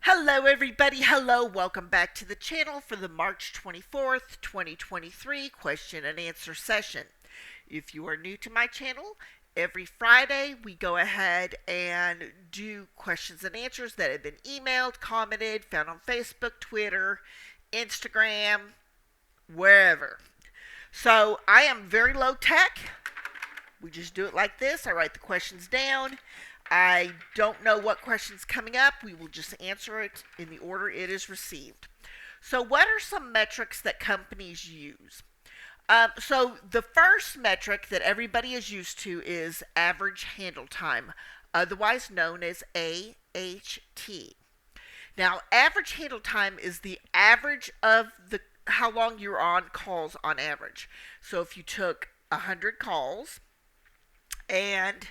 Hello, everybody. Hello. Welcome back to the channel for the March 24th, 2023 question and answer session. If you are new to my channel, every Friday we go ahead and do questions and answers that have been emailed, commented, found on Facebook, Twitter, Instagram, wherever. So I am very low tech. We just do it like this. I write the questions down. I don't know what question's coming up. We will just answer it in the order it is received. So, what are some metrics that companies use? So, the first metric that everybody is used to is average handle time, otherwise known as AHT. Now, average handle time is the average of the how long you're on calls on average. So, if you took 100 calls and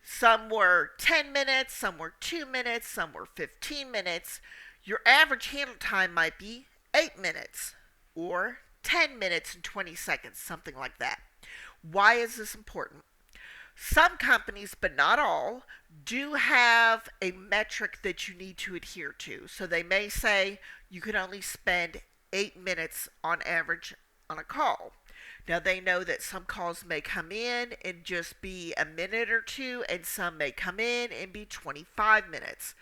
some were 10 minutes, some were 2 minutes, some were 15 minutes. Your average handle time might be 8 minutes or 10 minutes and 20 seconds, something like that. Why is this important? Some companies, but not all, do have a metric that you need to adhere to. So they may say you can only spend 8 minutes on average on a call. Now, they know that some calls may come in and just be a minute or two, and some may come in and be 25 minutes.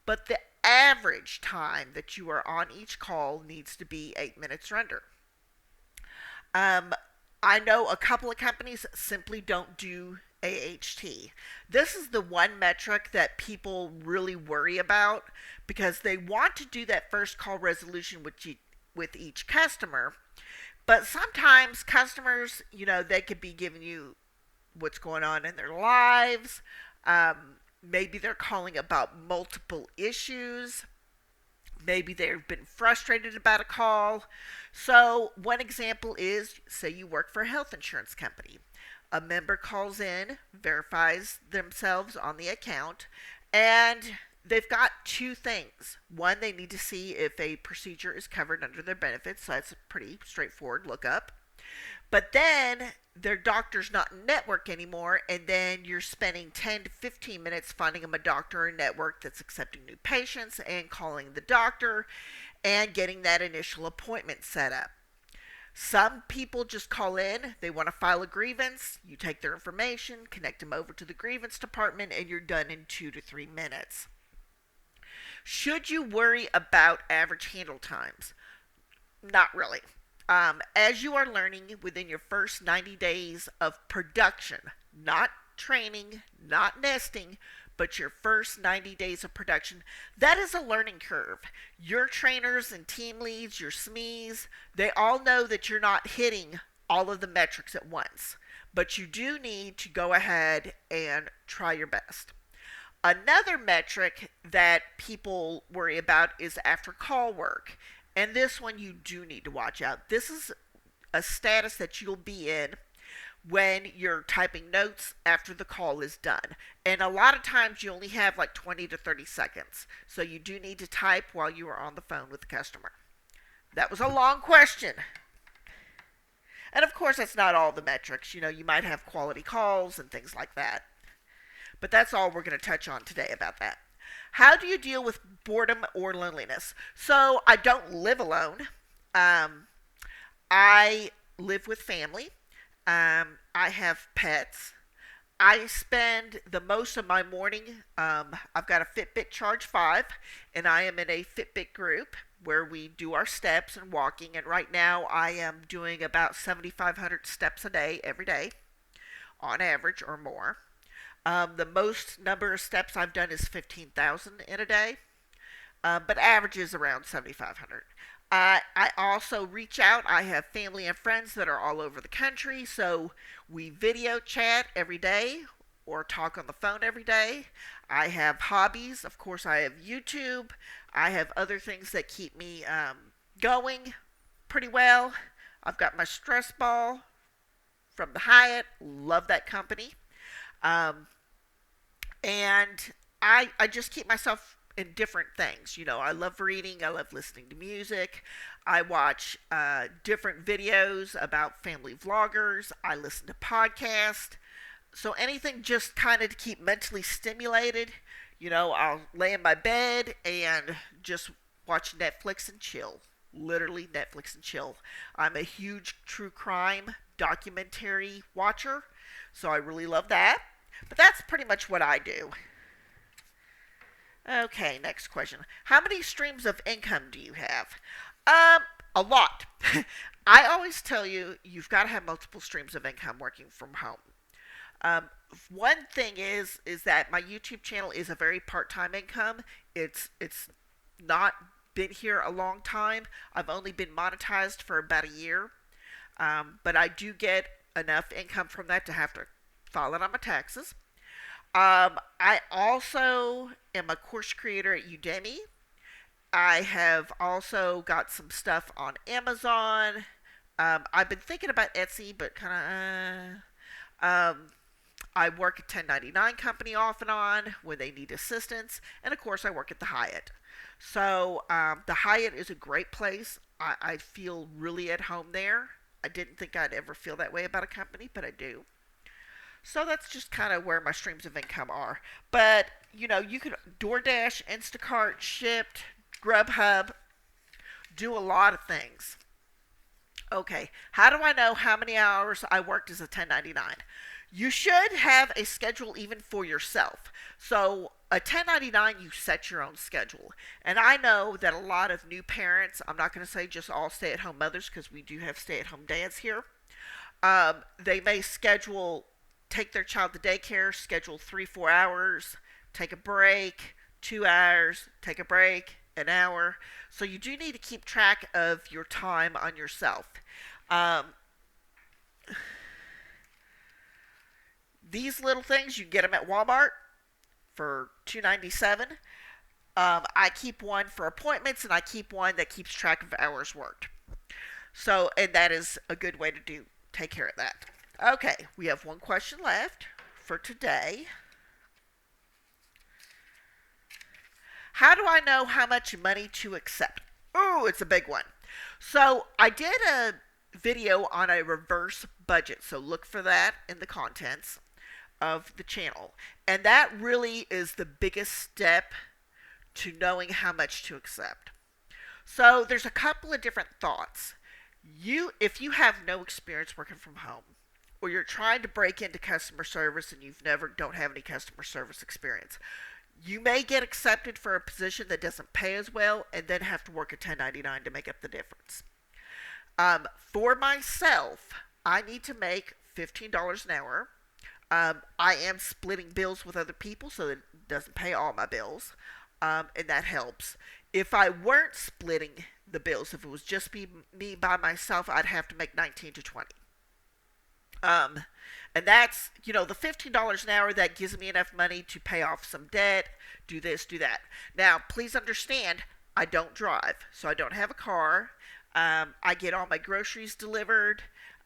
But the average time that you are on each call needs to be 8 minutes or under. I know a couple of companies simply don't do AHT. This is the one metric that people really worry about because they want to do that first call resolution with each customer. But sometimes customers, they could be giving you what's going on in their lives. Maybe they're calling about multiple issues. Maybe they've been frustrated about a call. So, one example is say you work for a health insurance company. A member calls in, verifies themselves on the account, and they've got two things. One, they need to see if a procedure is covered under their benefits, so that's a pretty straightforward lookup. But then their doctor's not in network anymore, and then you're spending 10 to 15 minutes finding them a doctor in network that's accepting new patients and calling the doctor and getting that initial appointment set up. Some people just call in, they want to file a grievance, you take their information, connect them over to the grievance department, and you're done in 2 to 3 minutes. Should you worry about average handle times? Not really. As you are learning within your first 90 days of production, not training, not nesting, but your first 90 days of production, that is a learning curve. Your trainers and team leads, your SMEs, they all know that you're not hitting all of the metrics at once, but you do need to go ahead and try your best. Another metric that people worry about is after call work. And this one you do need to watch out. This is a status that you'll be in when you're typing notes after the call is done. And a lot of times you only have like 20 to 30 seconds. So you do need to type while you are on the phone with the customer. That was a long question. And of course, that's not all the metrics. You might have quality calls and things like that. But that's all we're going to touch on today about that. How do you deal with boredom or loneliness? So I don't live alone. I live with family. I have pets. I spend the most of my morning. I've got a Fitbit Charge 5, and I am in a Fitbit group where we do our steps and walking. And right now I am doing about 7,500 steps a day, every day, on average or more. The most number of steps I've done is 15,000 in a day, but average is around 7,500. I also reach out. I have family and friends that are all over the country, so we video chat every day or talk on the phone every day. I have hobbies. Of course, I have YouTube. I have other things that keep me going pretty well. I've got my stress ball from the Hyatt. Love that company. And I just keep myself in different things. I love reading. I love listening to music. I watch different videos about family vloggers. I listen to podcasts. So anything just kind of to keep mentally stimulated. I'll lay in my bed and just watch Netflix and chill. Literally, Netflix and chill. I'm a huge true crime documentary watcher, so I really love that. But that's pretty much what I do. Okay, next question. How many streams of income do you have? Um, a lot. I always tell you, you've got to have multiple streams of income working from home. Um, One thing is that my YouTube channel is a very part-time income. It's not been here a long time. I've only been monetized for about a year, but I do get enough income from that to have to file it on my taxes. I also am a course creator at Udemy. I have also got some stuff on Amazon. I've been thinking about Etsy, but kind of. I work at 1099 company off and on when they need assistance, and of course I work at the Hyatt. So the Hyatt is a great place. I feel really at home there. I didn't think I'd ever feel that way about a company, but I do. So that's just kind of where my streams of income are. But you could DoorDash, Instacart, Shipt, Grubhub, do a lot of things. Okay, how do I know how many hours I worked as a 1099? You should have a schedule even for yourself. So a 1099, you set your own schedule. And I know that a lot of new parents, I'm not going to say just all stay-at-home mothers because we do have stay-at-home dads here. They may take their child to daycare, schedule 3-4 hours, take a break, 2 hours, take a break, an hour. So you do need to keep track of your time on yourself. Um, these little things, you can get them at Walmart for $2.97. I keep one for appointments, and I keep one that keeps track of hours worked. So, and that is a good way to take care of that. Okay, we have one question left for today. How do I know how much money to accept? Ooh, it's a big one. So I did a video on a reverse budget, so look for that in the contents of the channel. And that really is the biggest step to knowing how much to accept. So there's a couple of different thoughts. If you have no experience working from home, or you're trying to break into customer service and don't have any customer service experience, you may get accepted for a position that doesn't pay as well and then have to work a 1099 to make up the difference. For myself, I need to make $15 an hour. I am splitting bills with other people, so it doesn't pay all my bills, and that helps. If I weren't splitting the bills, if it was just me by myself, I'd have to make 19 to 20. And that's, the $15 an hour, that gives me enough money to pay off some debt, do this, do that. Now, please understand, I don't drive, so I don't have a car. I get all my groceries delivered.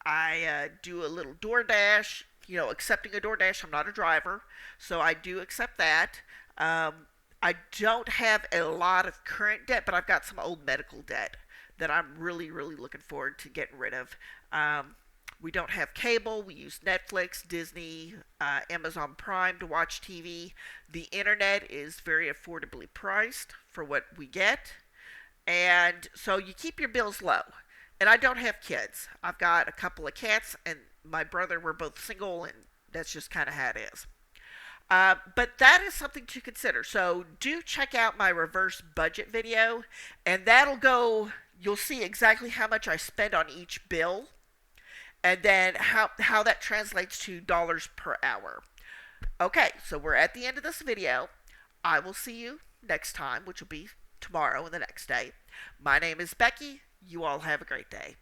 I do a little DoorDash, accepting a DoorDash. I'm not a driver, so I do accept that. I don't have a lot of current debt, but I've got some old medical debt that I'm really, really looking forward to getting rid of. We don't have cable. We use Netflix, Disney, Amazon Prime to watch TV. The internet is very affordably priced for what we get. And so you keep your bills low. And I don't have kids. I've got a couple of cats, and my brother, we're both single, and that's just kind of how it is. But that is something to consider. So do check out my reverse budget video, and you'll see exactly how much I spend on each bill, and then how that translates to dollars per hour. Okay, so we're at the end of this video. I will see you next time, which will be tomorrow and the next day. My name is Becky. You all have a great day.